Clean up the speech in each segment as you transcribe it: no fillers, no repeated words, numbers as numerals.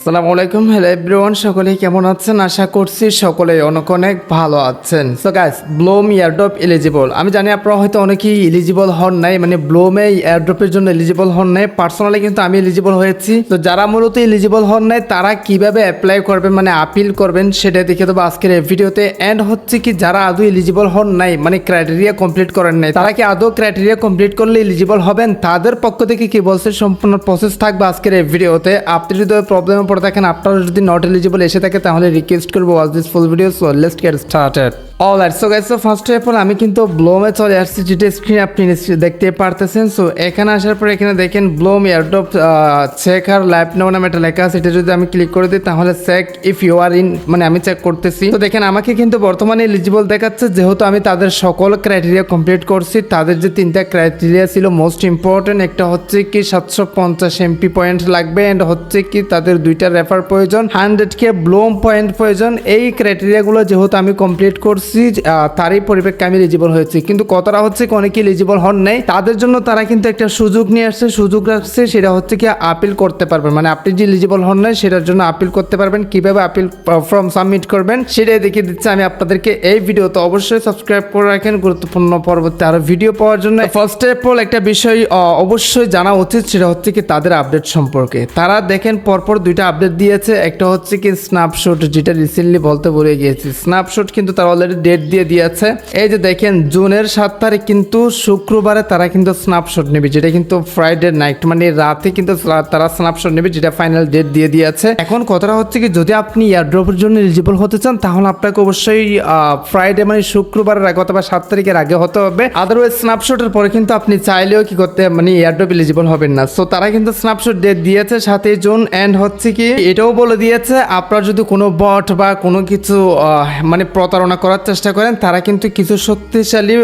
আসসালামু আলাইকুম, hello everyone, সকলেই কেমন আছেন? আশা করছি সকলেই অনেক অনেক ভালো আছেন। So guys, bloom airdrop eligible. আমি জানি আপনারা হয়তো অনেকেই এলিজিবল হন নাই, মানে ব্লোমে এয়ারড্রপের জন্য এলিজিবল হন নাই। পার্সোনালি কিন্তু আমি এলিজিবল হয়েছি। তো যারা মূলত এলিজিবল হন নাই তারা কিভাবে অ্যাপ্লাই করবেন, মানে আপিল করবেন, সেটা দেখে দেবো আজকের এই ভিডিওতে। এন্ড হচ্ছে কি, যারা আদৌ এলিজিবল হন নাই, মানে ক্রাইটেরিয়া কমপ্লিট করেন নাই, তারা কি আদৌ ক্রাইটেরিয়া কমপ্লিট করলে এলিজিবল হবেন, তাদের পক্ষ থেকে কি বলছে সম্পূর্ণ প্রসেস থাকবে আজকের এই ভিডিওতে। আপনি যদি প্রবলেমে পড়ে থাকেন, আপনারা যদি নট এলিজিবল এসে থাকে, তাহলে রিকোয়েস্ট করবো watch this full video. So let's get started. Alright, so guys, first of all আমি কিন্তু ব্লোমে চলে আসছি, যেটা স্ক্রিনে আপনি দেখতে পারতেছেন। সো এখানে আসার পর এখানে দেখেন ব্লোম এয়ারড্রপ চেক আর লাইভ নাও নামে একটা লেখা আছে। এটা যদি আমি ক্লিক করে দিই তাহলে check if you are in, মানে আমি চেক করতেছি। তো দেখেন আমাকে কিন্তু বর্তমানে এলিজিবল দেখাচ্ছে, যেহেতু আমি তাদের সকল ক্রাইটেরিয়া কমপ্লিট করছি। তাদের যে তিনটা ক্রাইটেরিয়া ছিল মোস্ট ইম্পর্টেন্ট, একটা হচ্ছে কি 750 এমপি পয়েন্ট লাগবে, এন্ড হচ্ছে কি তাদের দুইটা রেফার প্রয়োজন, 100K ব্লোম পয়েন্ট প্রয়োজন। এই ক্রাইটেরিয়াগুলো যেহেতু আমি কমপ্লিট করছি, তারই পরিপ্রেক্ষে আমি এলিজিবল হয়েছি। কিন্তু কথাটা হচ্ছে কি, অনেকে এলিজিবল হন নাই, তাদের জন্য তারা কিন্তু একটা সুযোগ নিয়ে আসছে, সুযোগ রাখছে। সেটা হচ্ছে কি আপিল করতে পারবেন, মানে আপনি যে এলিজিবল হন নাই সেটার জন্য আপিল করতে পারবেন। কিভাবে আপিল ফর্ম সাবমিট করবেন সেটাই দেখিয়ে দিচ্ছে আমি আপনাদেরকে এই ভিডিওতে। অবশ্যই সাবস্ক্রাইব করে রাখেন গুরুত্বপূর্ণ পরবর্তী আরো ভিডিও পাওয়ার জন্য। ফার্স্ট অফ অল একটা বিষয় অবশ্যই জানা উচিত, সেটা হচ্ছে কি তাদের আপডেট সম্পর্কে। তারা দেখেন পরপর দুইটা আপডেট দিয়েছে। একটা হচ্ছে কি স্ন্যাপশট, যেটা রিসেন্টলি বলতে ভুলে গিয়েছি। স্ন্যাপশট কিন্তু তারা অলরেডি ডেট দিয়ে দিয়েছে। এই যে দেখেন জুনের 7 তারিখ কিন্তু শুক্রবারে তারা কিন্তু স্ন্যাপশট নেবে, যেটা কিন্তু ফ্রাইডে নাইট, মানে রাতে কিন্তু তারা স্ন্যাপশট নেবে, যেটা ফাইনাল ডেট দিয়ে দিয়েছে। এখন কথাটা হচ্ছে কি, যদি আপনি এয়ারড্রপের জন্য এলিজিবল হতে চান তাহলে আপনাকে অবশ্যই ফ্রাইডে মানে শুক্রবারের আগে অথবা 7 তারিখের আগে হতে হবে। আদারওয়াইজ স্ন্যাপশটের পরে কিন্তু আপনি চাইলেও কি করতে, মানে এয়ারড্রপ এলিজিবল হবেন না। সো তারা কিন্তু স্ন্যাপশট ডেট দিয়েছে 7 জুন। এন্ড হচ্ছে কি এটাও বলে দিয়েছে, আপনার যদি কোনো বট বা কোনো কিছু মানে প্রতারণা করার চেষ্টা করেন, তারা কিন্তু কিছু শক্তিশালী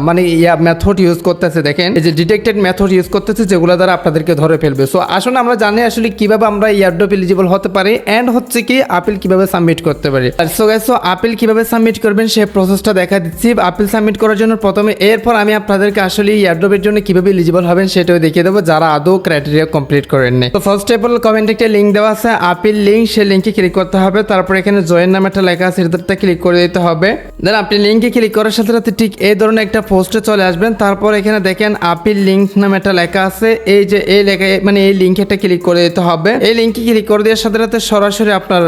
মানে মেথড ইউজ করতেছে। দেখেন এই যে ডিটেক্টেড মেথড ইউজ করতেছে, যেগুলো দ্বারা আপনাদেরকে ধরে ফেলবে। সো আসলে আমরা জানি আসলে কিভাবে আমরা এয়ারড্রপ এলিজিবল হতে পারি, এন্ড হচ্ছে কি আপিল কিভাবে সাবমিট করতে পারি। সো গাইস, সো আপিল কিভাবে সাবমিট করবেন সেই প্রসেসটা দেখা দিচ্ছি। আপিল সাবমিট করার জন্য প্রথমে, এরপর আমি আপনাদেরকে আসলে এয়ারড্রপের জন্য কিভাবে এলিজিবল হবেন সেটাও দেখিয়ে দেবো, যারা আদৌ ক্রাইটেরিয়া কমপ্লিট করেন নাই। তো ফার্স্ট অফ অল কমেন্টে একটা লিঙ্ক দেওয়া আছে, আপিল লিঙ্ক, সেই লিঙ্কে ক্লিক করতে হবে। তারপর এখানে জয়েন নামে একটা লেখা আছে, এটাতে ক্লিক করে দিতে হবে। দেন আপনি লিঙ্কে ক্লিক করার সাথে সাথে ঠিক এই ধরনের একটা পোস্টে চলে আসবেন। তারপর এখানে দেখেন আপিল লিঙ্ক নামে একটা লেখা আছে। এই যে এই লেখা, মানে এই লিঙ্কে একটা ক্লিক করে দিতে হবে। এই লিঙ্কে ক্লিক করে দেওয়ার সাথে সাথে সরাসরি আপনার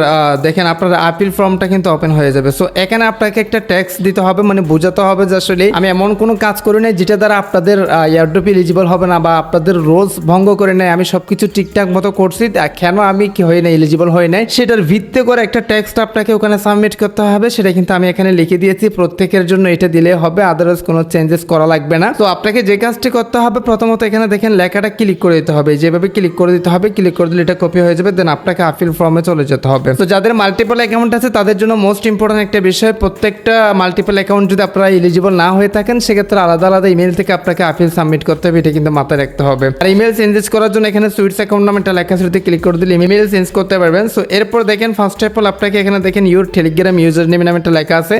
দেখেন আপনার আপিল ফর্মটা কিন্তু ওপেন হয়ে যাবে। সো এখানে আপনাকে একটা ট্যাক্স দিতে হবে, মানে বোঝাতে হবে যে আসলে আমি এমন কোনো কাজ করি নাই যেটা দ্বারা আপনাদের এয়ারড্রপ এলিজিবল হবে না, বা আপনাদের রোলস ভঙ্গ করে নেয়। আমি সবকিছু ঠিকঠাক মতো করছি, কেন আমি কি হই না, এলিজিবল হই নাই, সেটার ভিত্তি করে একটা ট্যাক্সটা আপনাকে ওখানে সাবমিট করতে হবে। সেটা কিন্তু আমি এখানে লিখে দিয়েছি, প্রত্যেকের জন্য এটা দিলে হবে, আদারওয়াইজ কোনো চেঞ্জেস করা লাগবে না। তো আপনাকে যে কাজটি করতে হবে, প্রথমত এখানে দেখেন লেখাটা ক্লিক করে দিতে হবে, যেভাবে ক্লিক করে দিতে হবে। ক্লিক করে দিলে এটা কপি হয়ে যাবে, দেন আপনাকে আপিল ফর্মে চলে যেতে হবে। তো যাদের মাল্টিপল অ্যাকাউন্ট আছে তাদের জন্য মোস্ট ইম্পর্টেন্ট একটা বিষয়, প্রত্যেকটা মাল্টিপল অ্যাকাউন্ট যদি আপনারা এলিজিবল না হয়ে থাকেন, সেক্ষেত্রে আলাদা আলাদা ইমেল থেকে আপনাকে আপিল সাবমিট করতে হবে, এটা কিন্তু মাথায় রাখতে হবে। আর ইমেল চেঞ্জেস করার জন্য এখানে সুইটস অ্যাকাউন্ট নামে একটা লেখা আছে, ক্লিক করে দিলে ইমেল চেঞ্জ করতে পারবেন। সো এরপর দেখেন ফার্স্ট অফ অল আপনাকে এখানে দেখেন ইউর টেলিগ্রাম ইউজার নেম নামে একটা লেখা আছে।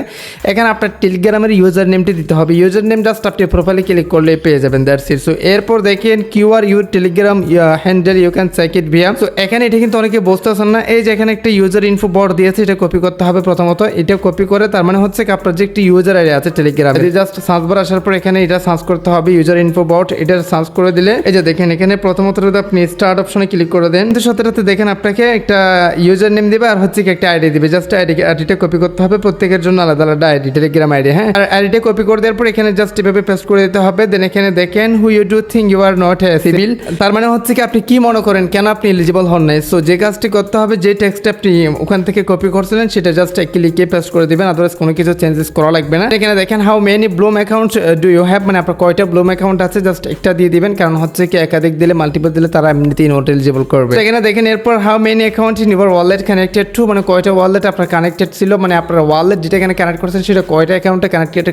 এখানে আপনার টেলিগ্রামের ইউজার নেমটি দিতে হবে। ইউজার নেম জাস্ট আপনি প্রোফাইলে ক্লিক করলে পেয়ে যাবেন, দ্যাটস ইট। সো এরপর দেখেন QR your Telegram handle, you can check it via. So এখানে এটা কিন্তু অনেকে বুঝতেছেন না, এই যে এখানে একটা ইউজার ইনফো বট দিয়েছে, এটা কপি করতে হবে। প্রথমত এটা কপি করে, তার মানে হচ্ছে কি আপনার যে একটি ইউজার আইডি আছে টেলিগ্রামে, জাস্ট সার্চ বার আসার পর এখানে এটা সার্চ করতে হবে ইউজার ইনফো বট। এটা সার্চ করে দিলে এই যে দেখেন এখানে প্রথমত আপনি স্টার্ট অপশনে ক্লিক করে দেন। তো সাথে সাথে দেখেন আপনাকে একটা ইউজার নেম দিবে, আর হচ্ছে কি একটা আইডি দিবে। জাস্ট আইডিটা কপি করতে হবে, প্রত্যেকের জন্য আলাদা আলাদা আইডি, টেলিগ্রাম আইডি। হ্যাঁ, আর আইডিটা কপি করে দেওয়ার পর এখানে জাস্ট এভাবে পেস্ট করে দিতে হবে। দেন এখানে দেখেন who you do think you are not civil, তার মানে হচ্ছে কি আপনি কি মনে করেন কেন আপনি এলিজিবল হন নাই। সো যে কাজটি করতে হবে, যে টেক্সটটা আপনি ওখান থেকে কপি করছিলেন সেটা জাস্ট ক্লিকে পেস্ট করে দিবেন, আদারওয়াইজ কোনো কিছু চেঞ্জেস করা লাগবে না। এখানে দেখেন how many bloom account do you have, মানে আপনার কয়টা ব্লুম অ্যাকাউন্ট আছে, জাস্ট একটা দিয়ে দিবেন, কারণ হচ্ছে কি একাধিক দিলে মাল্টিপল দিলে তারা এমনিতেই নট এলিজিবল করবে। এখানে দেখেন এরপর how many account in your wallet connected to, মানে কয়টা ওয়ালেট আপনার কানেক্টেড ছিল, মানে আপনার ওয়ালেট যেটা এখানে কানেক্ট করছেন সেটা কয়টা অ্যাকাউন্টে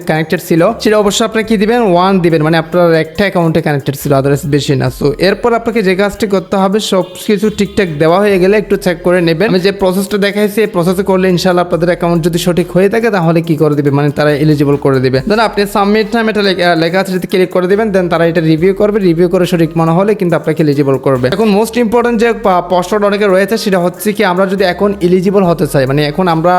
কানেক্টেড ছিল সেটা অবশ্যই আপনারা কি দিবেন 1 দিবেন, মানে আপনার একটা অ্যাকাউন্টে কানেক্টেড ছিল, আদারওয়াইজ বেশি না। সো এরপর আপনাকে যে কাজটি করতে হবে সব কিছু ঠিকঠাক দেওয়া হয়ে গেলে একটু চেক করে নেবেন। আমি যে প্রসেসটা দেখাইছি এই প্রসেসে করলে ইনশাআল্লাহ আপনাদের অ্যাকাউন্ট যদি সঠিক হয়ে থাকে তাহলে কি করে দিবে, মানে তারা এলিজিবল করে দিবে। দেন আপনি সাবমিট নাম এটা লেখা আছে যদি ক্লিক করে দিবেন, দেন তারা এটা রিভিউ করবে, রিভিউ করে সঠিক মনে হলে কিন্তু আপনাকে এলিজিবল করবে। এখন মোস্ট ইম্পর্টেন্ট যে প্রশ্নটা অনেকে রয়েছে সেটা হচ্ছে কি আমরা যদি এখন এলিজিবল হতে চাই, মানে এখন আমরা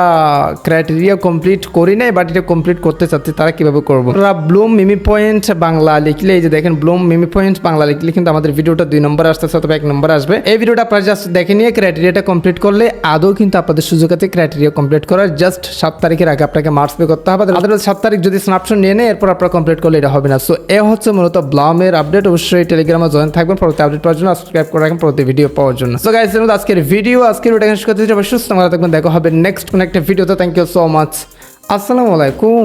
ক্রাইটেরিয়া কমপ্লিট করি নাই বাট এটা কমপ্লিট করতে চাচ্ছি, তারা কিভাবে করবো? আপনারা ব্লুম মিমি পয়েন্ট বাংলা লিখলে, এই যে দেখেন ব্লুম মিমি পয়েন্ট বাংলা লিখলে কিন্তু আমাদের ভিডিওটা 2 নম্বর আসতেছে অথবা 1 নম্বর আসবে। এই ভিডিওটা আপনারা জাস্ট দেখে নিয়ে ক্রাইটেরিয়াটা কমপ্লিট করলে আদৌ কিন্তু আপনাদের সুযোগ আছে ক্রাইটেরিয়া কমপ্লিট করার। জাস্ট 7 তারিখের আগে আপনাকে মার্কস পে করতে হবে, আদারওয়াইজ 7 তারিখ যদি স্ন্যাপশট নিয়ে নেয় এরপর আপনারা কমপ্লিট করলে এটা হবে না। সো এ হচ্ছে মূলত ব্লুমের আপডেট। অবশ্যই টেলিগ্রামে জয়েন থাকবেন পরবর্তী আপডেট পাওয়ার জন্য, সাবস্ক্রাইব করে রাখেন পরবর্তী ভিডিও পাওয়ার জন্য। সো গাইস আজকের ভিডিও শেষ করতে চাই, সুস্থ থাকবেন, দেখা হবে নেক্সট কোন একটা ভিডিওতে। থ্যাংক ইউ সো মাচ, আসসালামু আলাইকুম।